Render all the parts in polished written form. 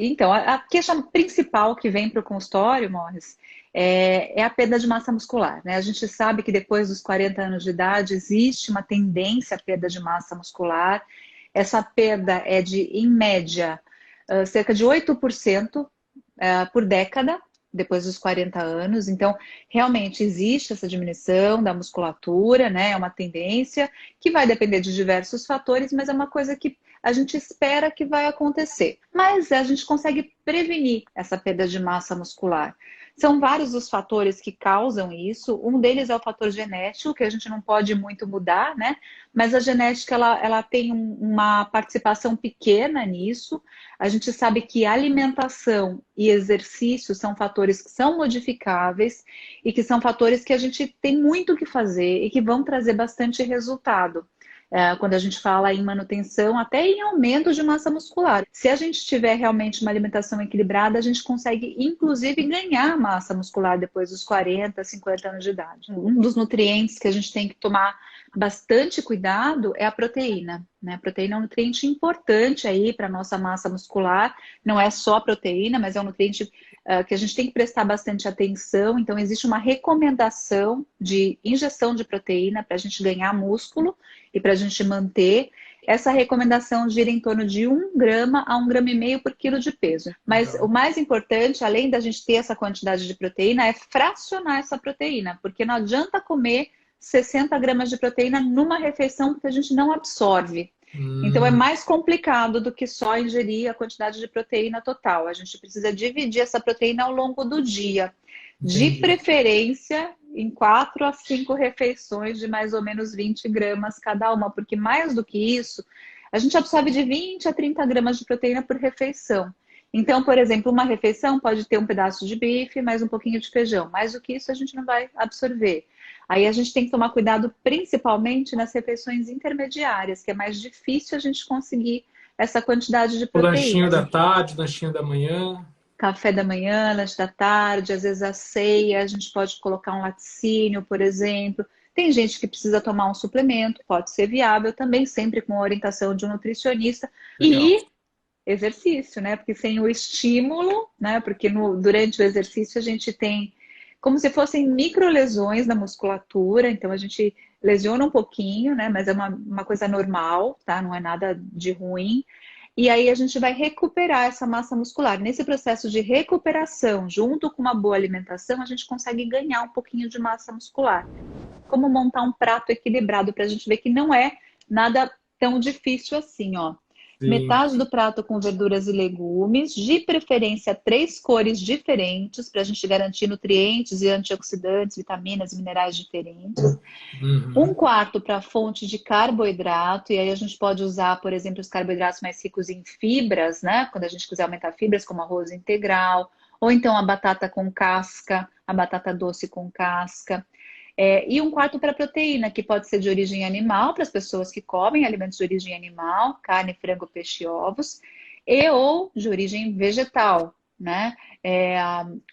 Então, a queixa principal que vem para o consultório, Morris, é a perda de massa muscular, né? A gente sabe que depois dos 40 anos de idade existe uma tendência à perda de massa muscular. Essa perda é de, em média, cerca de 8% por década, depois dos 40 anos. Então, realmente existe essa diminuição da musculatura, né? É uma tendência que vai depender de diversos fatores, mas é uma coisa que a gente espera que vai acontecer. Mas a gente consegue prevenir essa perda de massa muscular. São vários os fatores que causam isso. Um deles é o fator genético, que a gente não pode muito mudar, né? Mas a genética, ela tem uma participação pequena nisso. A gente sabe que alimentação e exercício são fatores que são modificáveis e que são fatores que a gente tem muito o que fazer e que vão trazer bastante resultado. Quando a gente fala em manutenção, até em aumento de massa muscular. Se a gente tiver realmente uma alimentação equilibrada, a gente consegue, inclusive, ganhar massa muscular depois dos 40, 50 anos de idade. Um dos nutrientes que a gente tem que tomar bastante cuidado é a proteína, né? A proteína é um nutriente importante aí para a nossa massa muscular. Não é só a proteína, mas é um nutriente que a gente tem que prestar bastante atenção. Então, existe uma recomendação de injeção de proteína para a gente ganhar músculo e para a gente manter. Essa recomendação gira em torno de 1 grama a 1,5 grama por quilo de peso. Mas o mais importante, além da gente ter essa quantidade de proteína, é fracionar essa proteína, porque não adianta comer 60 gramas de proteína numa refeição porque a gente não absorve. Então é mais complicado do que só ingerir a quantidade de proteína total. A gente precisa dividir essa proteína ao longo do dia. De Entendi. preferência em 4 a 5 refeições de mais ou menos 20 gramas cada uma, porque mais do que isso, a gente absorve de 20 a 30 gramas de proteína por refeição. Então, por exemplo, uma refeição pode ter um pedaço de bife, mais um pouquinho de feijão. Mais do que isso, a gente não vai absorver. Aí a gente tem que tomar cuidado principalmente nas refeições intermediárias, que é mais difícil a gente conseguir essa quantidade de O lanchinho proteínas. da tarde, o lanchinho da manhã. Café da manhã, lanche da tarde, às vezes a ceia, a gente pode colocar um laticínio, por exemplo. Tem gente que precisa tomar um suplemento, pode ser viável também, sempre com a orientação de um nutricionista. Legal. E exercício, né? Porque sem o estímulo, né? Porque durante o exercício a gente tem como se fossem microlesões na musculatura, então a gente lesiona um pouquinho, né? Mas é uma coisa normal, tá? Não é nada de ruim. E aí a gente vai recuperar essa massa muscular. Nesse processo de recuperação, junto com uma boa alimentação, a gente consegue ganhar um pouquinho de massa muscular. Como montar um prato equilibrado para a gente ver que não é nada tão difícil assim, ó. Sim. Metade do prato com verduras e legumes, de preferência 3 cores diferentes, para a gente garantir nutrientes e antioxidantes, vitaminas e minerais diferentes. Um Uhum. quarto para fonte de carboidrato, e aí a gente pode usar, por exemplo, os carboidratos mais ricos em fibras, né? Quando a gente quiser aumentar fibras, como arroz integral, ou então a batata com casca, a batata doce com casca. E um quarto para proteína, que pode ser de origem animal, para as pessoas que comem alimentos de origem animal, carne, frango, peixe e ovos, e ou de origem vegetal, né? É,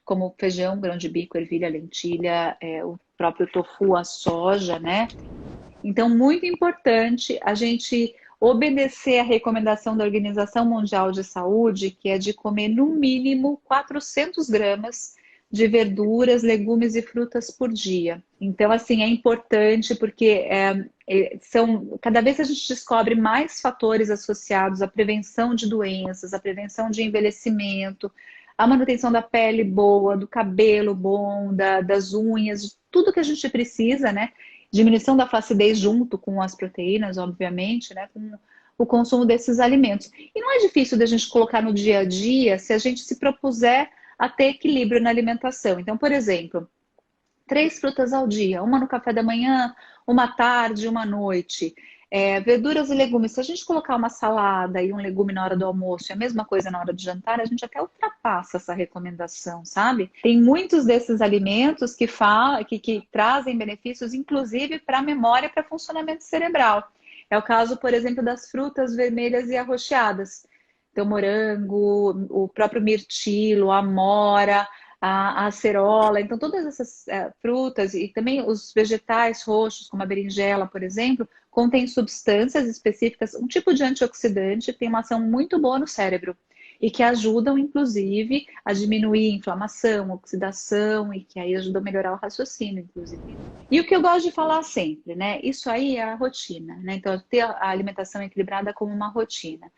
como feijão, grão de bico, ervilha, lentilha, o próprio tofu, a soja, né? Então, muito importante a gente obedecer a recomendação da Organização Mundial de Saúde, que é de comer no mínimo 400 gramas de verduras, legumes e frutas por dia. Então, assim, é importante porque cada vez a gente descobre mais fatores associados à prevenção de doenças, à prevenção de envelhecimento, à manutenção da pele boa, do cabelo bom, das unhas, de tudo que a gente precisa, né? Diminuição da flacidez junto com as proteínas, obviamente, né? Com o consumo desses alimentos. E não é difícil da gente colocar no dia a dia se a gente se propuser a ter equilíbrio na alimentação. Então, por exemplo, 3 frutas ao dia, uma no café da manhã, uma à tarde, uma à noite. Verduras e legumes, se a gente colocar uma salada e um legume na hora do almoço e a mesma coisa na hora do jantar, a gente até ultrapassa essa recomendação, sabe? Tem muitos desses alimentos que trazem benefícios, inclusive para a memória e para funcionamento cerebral. É o caso, por exemplo, das frutas vermelhas e arroxeadas. Então, morango, o próprio mirtilo, a amora, a acerola. Então, todas essas frutas e também os vegetais roxos, como a berinjela, por exemplo, contêm substâncias específicas, um tipo de antioxidante que tem uma ação muito boa no cérebro. e que ajudam, inclusive, a diminuir inflamação, oxidação e que aí ajudam a melhorar o raciocínio, inclusive. E o que eu gosto de falar sempre, né? Isso aí é a rotina, né? Então, ter a alimentação equilibrada como uma rotina.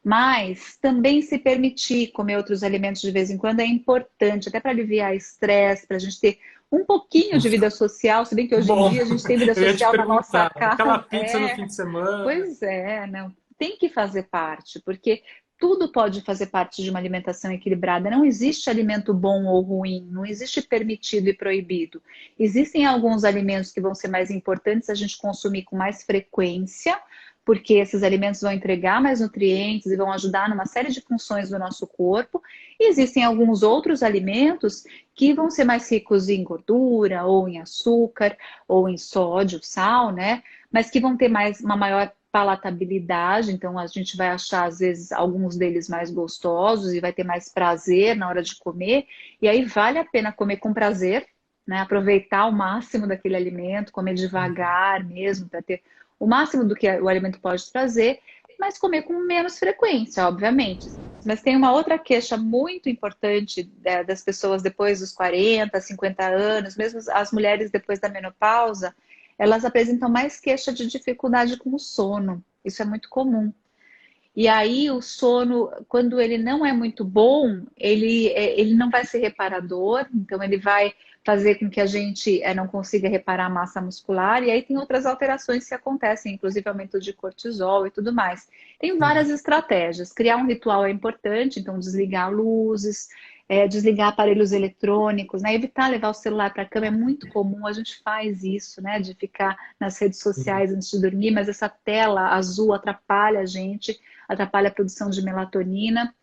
Mas também se permitir comer outros alimentos de vez em quando é importante, até para aliviar estresse, para a gente ter um pouquinho de vida social, se bem que hoje em Bom, dia a gente tem vida eu ia te social na nossa perguntar, aquela casa. pizza no fim de semana. Pois é, não, tem que fazer parte, porque tudo pode fazer parte de uma alimentação equilibrada. Não existe alimento bom ou ruim, não existe permitido e proibido. Existem alguns alimentos que vão ser mais importantes a gente consumir com mais frequência, porque esses alimentos vão entregar mais nutrientes e vão ajudar numa série de funções do nosso corpo. E existem alguns outros alimentos que vão ser mais ricos em gordura, ou em açúcar, ou em sódio, sal, né? Mas que vão ter uma maior palatabilidade, então a gente vai achar às vezes alguns deles mais gostosos e vai ter mais prazer na hora de comer, e aí vale a pena comer com prazer, né? Aproveitar o máximo daquele alimento, comer devagar mesmo, para ter o máximo do que o alimento pode trazer, mas comer com menos frequência, obviamente. Mas tem uma outra queixa muito importante das pessoas depois dos 40, 50 anos, mesmo as mulheres depois da menopausa, elas apresentam mais queixa de dificuldade com o sono. Isso é muito comum. E aí o sono, quando ele não é muito bom, ele não vai ser reparador, então ele vai fazer com que a gente não consiga reparar a massa muscular, e aí tem outras alterações que acontecem, inclusive aumento de cortisol e tudo mais. Tem várias estratégias. Criar um ritual é importante, então desligar luzes, desligar aparelhos eletrônicos, né? Evitar levar o celular para a cama é muito comum, a gente faz isso, né? De ficar nas redes sociais antes de dormir, mas essa tela azul atrapalha a gente, atrapalha a produção de melatonina,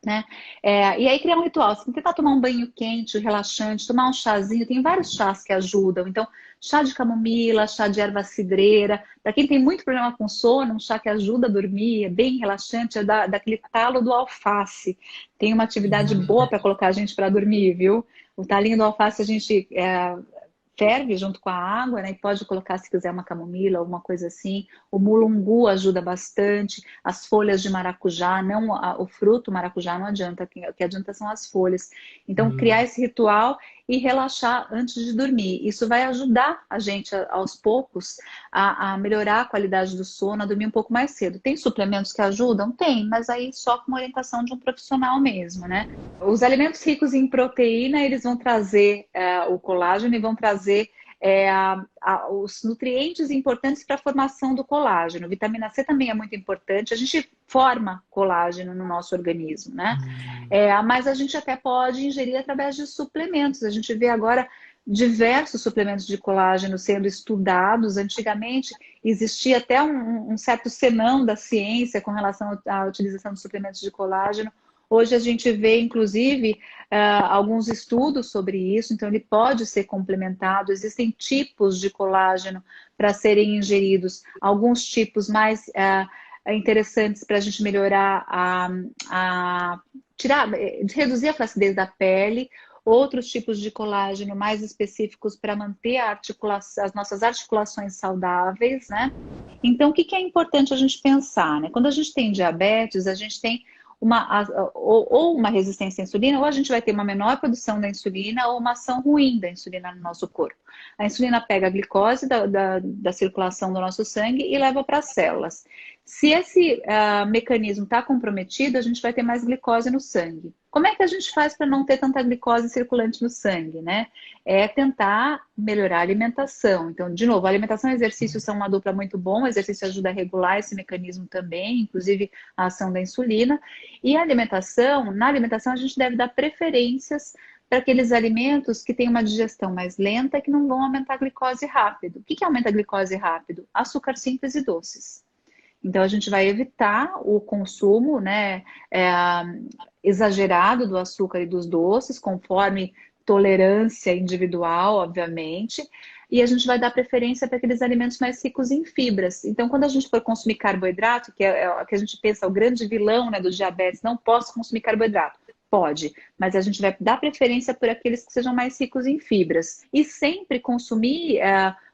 né? E aí criar um ritual, você tentar tomar um banho quente, relaxante, tomar um chazinho, tem vários chás que ajudam. Então, chá de camomila, chá de erva cidreira. Para quem tem muito problema com sono, um chá que ajuda a dormir, é bem relaxante, é daquele talo do alface. Tem uma atividade boa para colocar a gente para dormir, viu? O talinho do alface a gente ferve junto com a água, né? E pode colocar, se quiser, uma camomila, alguma coisa assim. O mulungu ajuda bastante. As folhas de maracujá, não o fruto maracujá não adianta. O que adianta são as folhas. Então, criar esse ritual e relaxar antes de dormir. Isso vai ajudar a gente, aos poucos, a melhorar a qualidade do sono, a dormir um pouco mais cedo. Tem suplementos que ajudam? Tem, mas aí só com orientação de um profissional mesmo, né? Os alimentos ricos em proteína, eles vão trazer o colágeno e vão trazer os nutrientes importantes para a formação do colágeno. Vitamina C também é muito importante. A gente forma colágeno no nosso organismo, né? Mas a gente até pode ingerir através de suplementos. A gente vê agora diversos suplementos de colágeno sendo estudados. Antigamente existia até um certo senão da ciência com relação à utilização de suplementos de colágeno. Hoje a gente vê, inclusive, alguns estudos sobre isso, então ele pode ser complementado. Existem tipos de colágeno para serem ingeridos, alguns tipos mais interessantes para a gente melhorar reduzir a flacidez da pele, outros tipos de colágeno mais específicos para manter as nossas articulações saudáveis, né? Então, o que é importante a gente pensar, né? Quando a gente tem diabetes, a gente tem ou uma resistência à insulina, ou a gente vai ter uma menor produção da insulina ou uma ação ruim da insulina no nosso corpo. A insulina pega a glicose da circulação do nosso sangue e leva para as células. Se esse mecanismo está comprometido, a gente vai ter mais glicose no sangue. Como é que a gente faz para não ter tanta glicose circulante no sangue, né? É tentar melhorar a alimentação. Então, de novo, a alimentação e exercício são uma dupla muito bom. O exercício ajuda a regular esse mecanismo também, inclusive a ação da insulina. E na alimentação a gente deve dar preferências para aqueles alimentos que têm uma digestão mais lenta e que não vão aumentar a glicose rápido. O que aumenta a glicose rápido? Açúcar simples e doces. Então, a gente vai evitar o consumo, né, exagerado do açúcar e dos doces, conforme tolerância individual, obviamente. E a gente vai dar preferência para aqueles alimentos mais ricos em fibras. Então, quando a gente for consumir carboidrato, que é o que a gente pensa, o grande vilão, né, do diabetes, não posso consumir carboidrato. Pode, mas a gente vai dar preferência por aqueles que sejam mais ricos em fibras. E sempre consumir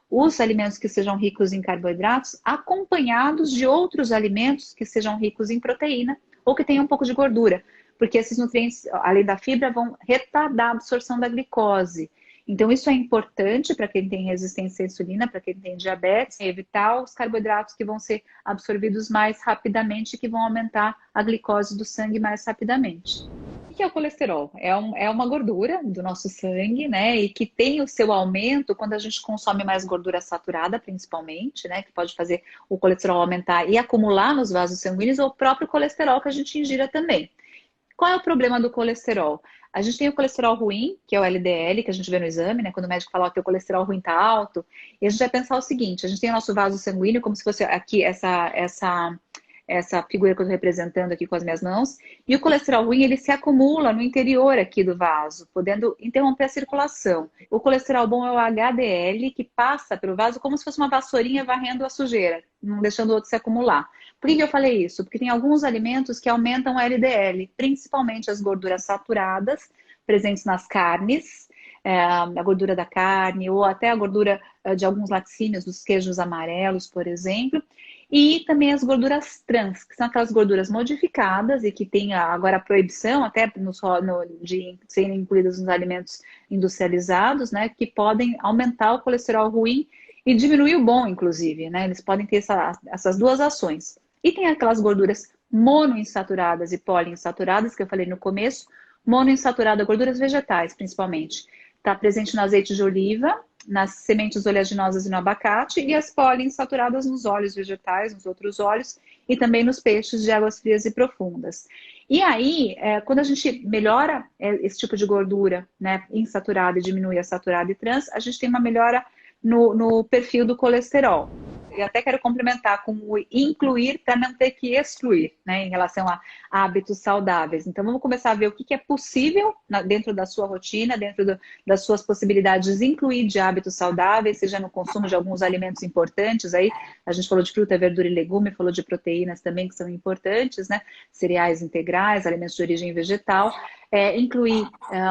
os alimentos que sejam ricos em carboidratos acompanhados de outros alimentos que sejam ricos em proteína ou que tenham um pouco de gordura. porque esses nutrientes, além da fibra, vão retardar a absorção da glicose. Então, isso é importante para quem tem resistência à insulina, para quem tem diabetes, evitar os carboidratos que vão ser absorvidos mais rapidamente e que vão aumentar a glicose do sangue mais rapidamente. O que é o colesterol? É uma gordura do nosso sangue, né? E que tem o seu aumento quando a gente consome mais gordura saturada, principalmente, né? Que pode fazer o colesterol aumentar e acumular nos vasos sanguíneos, ou o próprio colesterol que a gente ingira também. Qual é o problema do colesterol? A gente tem o colesterol ruim, que é o LDL, que a gente vê no exame, né? Quando o médico fala que o colesterol ruim está alto, e a gente vai pensar o seguinte: a gente tem o nosso vaso sanguíneo, como se fosse aqui essa figura que eu estou representando aqui com as minhas mãos, e o colesterol ruim, ele se acumula no interior aqui do vaso, podendo interromper a circulação. O colesterol bom é o HDL, que passa pelo vaso como se fosse uma vassourinha varrendo a sujeira, não deixando o outro se acumular. Por que eu falei isso? Porque tem alguns alimentos que aumentam o LDL, principalmente as gorduras saturadas, presentes nas carnes, a gordura da carne, ou até a gordura de alguns laticínios, dos queijos amarelos, por exemplo. E também as gorduras trans, que são aquelas gorduras modificadas e que tem agora a proibição até de serem incluídas nos alimentos industrializados, né? Que podem aumentar o colesterol ruim e diminuir o bom, inclusive, né? Eles podem ter essas duas ações. E tem aquelas gorduras monoinsaturadas e poliinsaturadas, que eu falei no começo. Monoinsaturada, gorduras vegetais, principalmente. Está presente no azeite de oliva, nas sementes oleaginosas e no abacate, e as poliinsaturadas nos óleos vegetais, nos outros óleos, e também nos peixes de águas frias e profundas. E aí, quando a gente melhora esse tipo de gordura, né, insaturada, e diminui a saturada e trans, a gente tem uma melhora no perfil do colesterol. Eu até quero complementar com o incluir para não ter que excluir, né, em relação a hábitos saudáveis. Então, vamos começar a ver o que é possível dentro da sua rotina, dentro das suas possibilidades, incluir de hábitos saudáveis, seja no consumo de alguns alimentos importantes. Aí, a gente falou de fruta, verdura e legume, falou de proteínas também, que são importantes, né? Cereais integrais, alimentos de origem vegetal. Incluir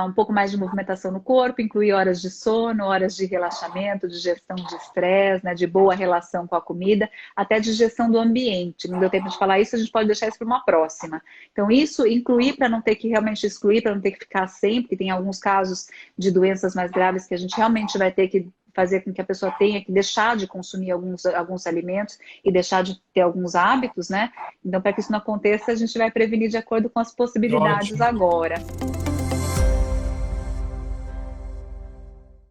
um pouco mais de movimentação no corpo, incluir horas de sono, horas de relaxamento, de gestão de estresse, né, de boa relação com a comida, até de gestão do ambiente. Não deu tempo de falar isso, a gente pode deixar isso para uma próxima. Então, isso incluir para não ter que realmente excluir, para não ter que ficar sempre, porque tem alguns casos de doenças mais graves que a gente realmente vai ter que fazer com que a pessoa tenha que deixar de consumir alguns alimentos e deixar de ter alguns hábitos, né? Então, para que isso não aconteça, a gente vai prevenir de acordo com as possibilidades agora.